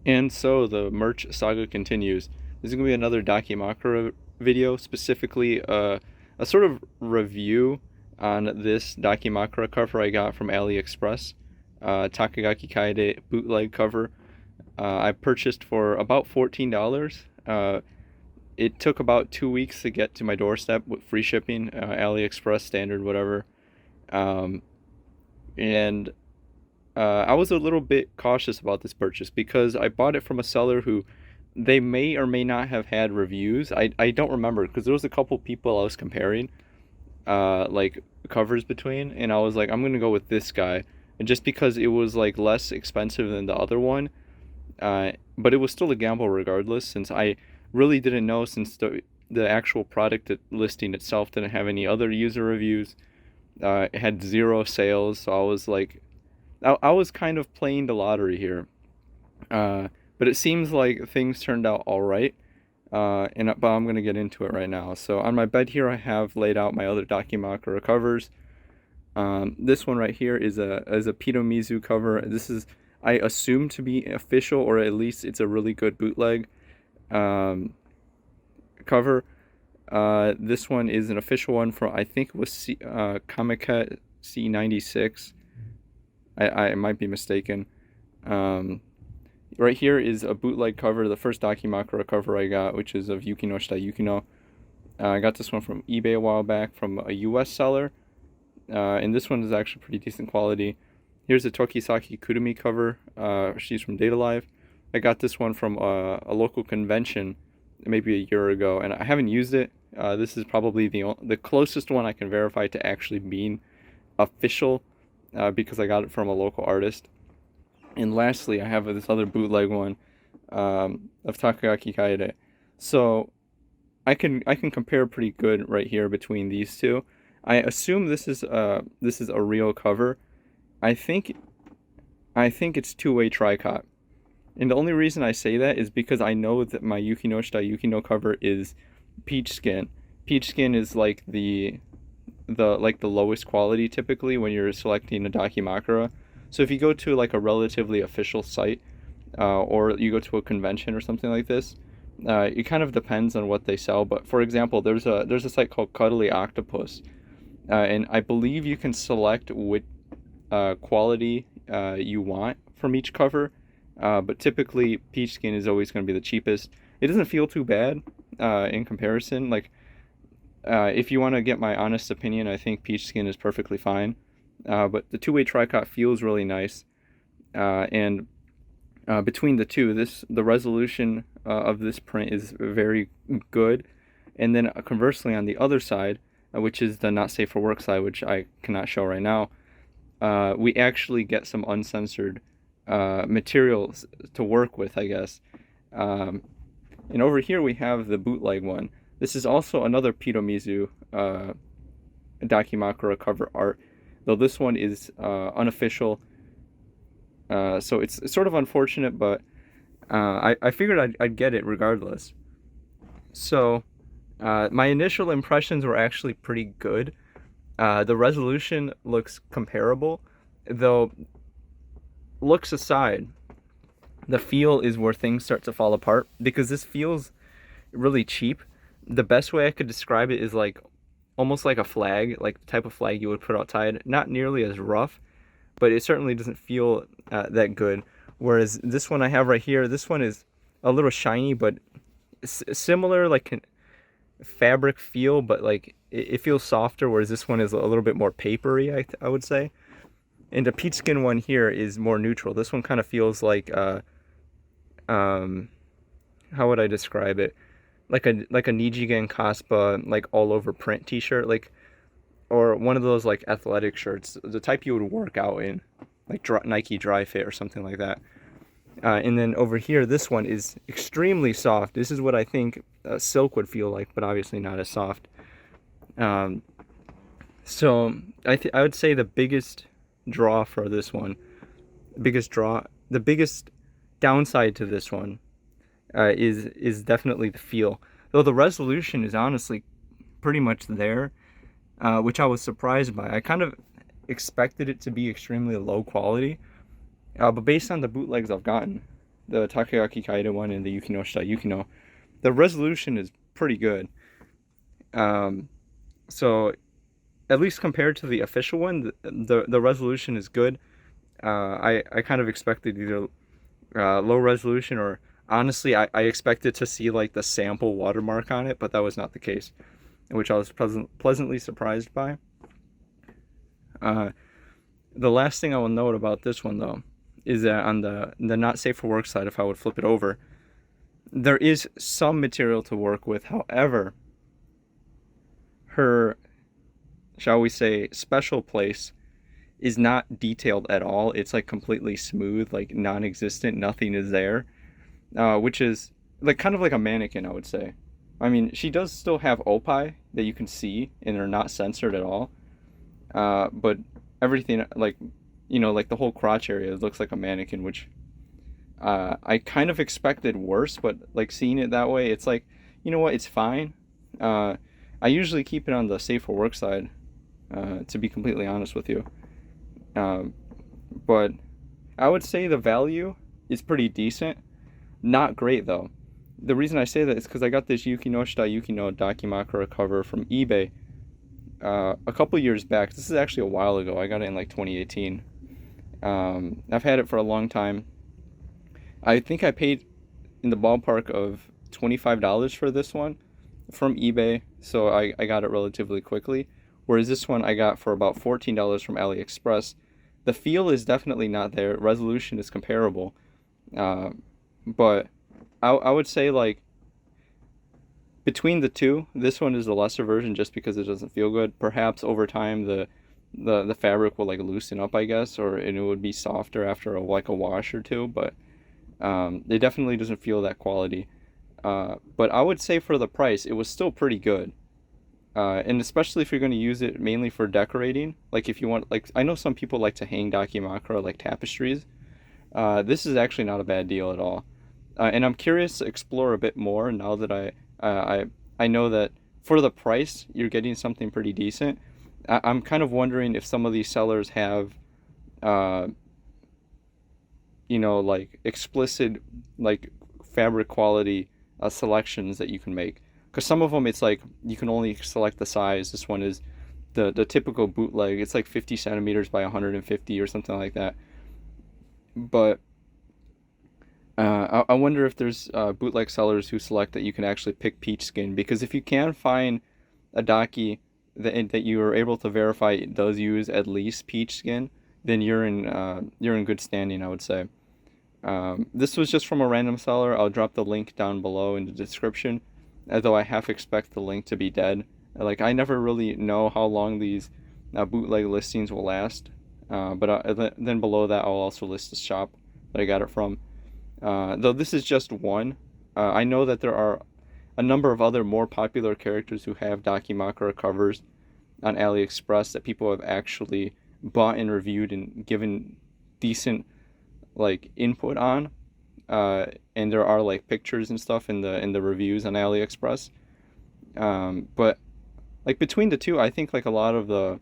And so the merch saga continues. This is going to be another dakimakura video, specifically a sort of review on this dakimakura cover I got from AliExpress. Takagaki Kaide bootleg cover. I purchased for about $14. It took about 2 weeks to get to my doorstep with free shipping, AliExpress standard, whatever. Um, and I was a little bit cautious about this purchase because I bought it from a seller who they may or may not have had reviews. I don't remember because there was a couple people I was comparing like covers between, and I was like, I'm gonna go with this guy, and just because it was like less expensive than the other one, but it was still a gamble regardless, since I really didn't know, since the actual product listing itself didn't have any other user reviews. It had zero sales, so I was like, I was kind of playing the lottery here. Uh, but it seems like things turned out all right. But I'm gonna get into it right now. So on my bed here, I have laid out my other dakimakura covers. This one right here is a Pitomizu cover. This is, I assume, to be official, or at least it's a really good bootleg um, cover. This one is an official one from, I think it was Kamiket C96. I might be mistaken. Um, right here is a bootleg cover, the first dakimakura cover I got, which is of Yukino Shita Yukino. I got this one from eBay a while back from a US seller, and this one is actually pretty decent quality. Here's a Tokisaki Kurumi cover. She's from Data Live. I got this one from a local convention maybe a year ago, and I haven't used it. This is probably the closest one I can verify to actually being official, because I got it from a local artist. And lastly, I have this other bootleg one of Takagaki Kaede. So I can compare pretty good right here between these two. I assume this is a real cover. I think I think it's two-way tricot. And the only reason I say that is because I know that my Yukino Shita Yukino cover is peach skin. Peach skin is like the lowest quality typically when you're selecting a dakimakura. So if you go to like a relatively official site, or you go to a convention or something like this, it kind of depends on what they sell. But for example, there's a site called Cuddly Octopus, and I believe you can select which quality you want from each cover. But typically, peach skin is always going to be the cheapest. It doesn't feel too bad in comparison. Like, if you want to get my honest opinion, I think peach skin is perfectly fine. But the two-way tricot feels really nice. And between the two, the resolution of this print is very good. And then conversely, on the other side, which is the not safe for work side, which I cannot show right now, we actually get some uncensored materials to work with, I guess. Um, and over here we have the bootleg one. This is also another Pitomizu Dakimakura cover art, though this one is unofficial. So it's sort of unfortunate, but I figured I'd get it regardless. So my initial impressions were actually pretty good. The resolution looks comparable, though looks aside, the feel is where things start to fall apart because this feels really cheap. The best way I could describe it is like almost like a flag, like the type of flag you would put outside. Not nearly as rough, but it certainly doesn't feel that good. Whereas this one I have right here, this one is a little shiny, but similar like fabric feel, but like it feels softer. Whereas this one is a little bit more papery, I would say. And the peach skin one here is more neutral. This one kind of feels like um, how would I describe it? Like a Nijigen Kaspa like all over print T-shirt, like, or one of those like athletic shirts, the type you would work out in, like Nike Dry Fit or something like that. And then over here, this one is extremely soft. This is what I think silk would feel like, but obviously not as soft. Um, so I would say the biggest draw for this one, the biggest downside to this one is definitely the feel. Though the resolution is honestly pretty much there, which I was surprised by. I kind of expected it to be extremely low quality, but based on the bootlegs I've gotten, the Takayaki Kaida one and the Yukino Shita Yukino, the resolution is pretty good. So at least compared to the official one, the resolution is good. I kind of expected either low resolution or honestly I expected to see like the sample watermark on it, but that was not the case, which I was pleasantly surprised by. The last thing I will note about this one though is that on the not safe for work side, if I would flip it over, there is some material to work with. However, her, shall we say, special place is not detailed at all. It's like completely smooth, like non-existent, nothing is there, which is like kind of like a mannequin, I would say. I mean, she does still have opai that you can see and are not censored at all, but everything, like, you know, like the whole crotch area looks like a mannequin, which I kind of expected worse, but like seeing it that way, it's like, you know what, it's fine. I usually keep it on the safe for work side, to be completely honest with you. But I would say the value is pretty decent. Not great though. The reason I say that is because I got this Yukino Shita Yukino dakimakura cover from eBay a couple years back. This is actually a while ago. I got it in like 2018. I've had it for a long time. I think I paid in the ballpark of $25 for this one from eBay, so I got it relatively quickly. Whereas this one I got for about $14 from AliExpress. The feel is definitely not there. Resolution is comparable. But I would say, like, between the two, this one is the lesser version just because it doesn't feel good. Perhaps over time the fabric will like loosen up, I guess, or it would be softer after a wash or two, but it definitely doesn't feel that quality. But I would say for the price, it was still pretty good. And especially if you're going to use it mainly for decorating, like if you want, like I know some people like to hang dakimakura like tapestries. This is actually not a bad deal at all. And I'm curious to explore a bit more now that I know that for the price you're getting something pretty decent. I'm kind of wondering if some of these sellers have, you know, like explicit like fabric quality selections that you can make. Because some of them, it's like you can only select the size. This one is the typical bootleg. It's like 50 centimeters by 150 or something like that. But I wonder if there's bootleg sellers who select that you can actually pick peach skin. Because if you can find a daki that you are able to verify it does use at least peach skin, then you're in good standing, I would say. This was just from a random seller. I'll drop the link down below in the description. Although I half expect the link to be dead. Like, I never really know how long these bootleg listings will last. But then below that, I'll also list the shop that I got it from. Though this is just one. I know that there are a number of other more popular characters who have dakimakura covers on AliExpress that people have actually bought and reviewed and given decent like input on. And there are like pictures and stuff in the reviews on AliExpress. But like between the two, I think like a lot of the,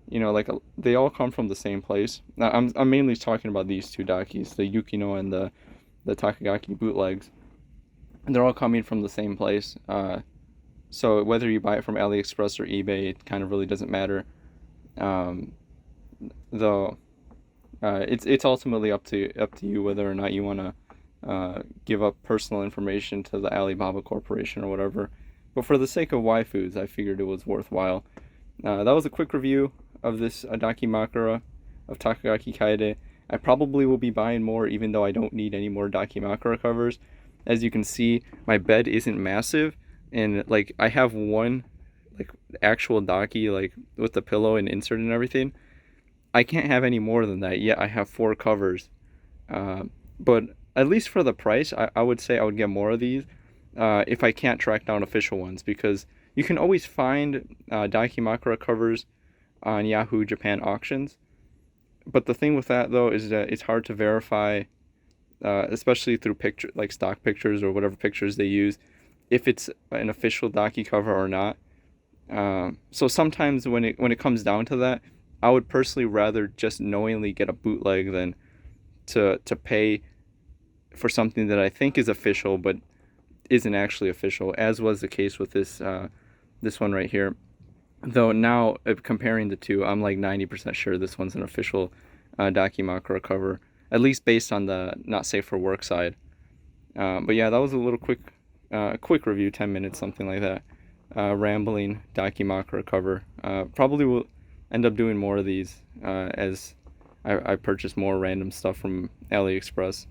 you know, like they all come from the same place. Now, I'm mainly talking about these two dakis, the Yukino and the Takagaki bootlegs. And they're all coming from the same place. So whether you buy it from AliExpress or eBay, it kind of really doesn't matter. Though it's ultimately up to you whether or not you want to give up personal information to the Alibaba Corporation or whatever. But for the sake of waifus, I figured it was worthwhile. That was a quick review of this dakimakura of Takagaki Kaide. I probably will be buying more, even though I don't need any more dakimakura covers. As you can see, my bed isn't massive, and like I have one like actual daki like with the pillow and insert and everything. I can't have any more than that, yet I have 4 covers. But at least for the price, I would say I would get more of these if I can't track down official ones, because you can always find dakimakura covers on Yahoo Japan auctions. But the thing with that, though, is that it's hard to verify, especially through like stock pictures or whatever pictures they use, if it's an official daki cover or not. So sometimes when it comes down to that, I would personally rather just knowingly get a bootleg than to pay for something that I think is official but isn't actually official, as was the case with this one right here. Though now, comparing the two, I'm like 90% sure this one's an official dakimakura cover, at least based on the not safe for work side. But yeah, that was a little quick review, 10 minutes, something like that. Rambling dakimakura cover. Probably will end up doing more of these as I purchase more random stuff from AliExpress.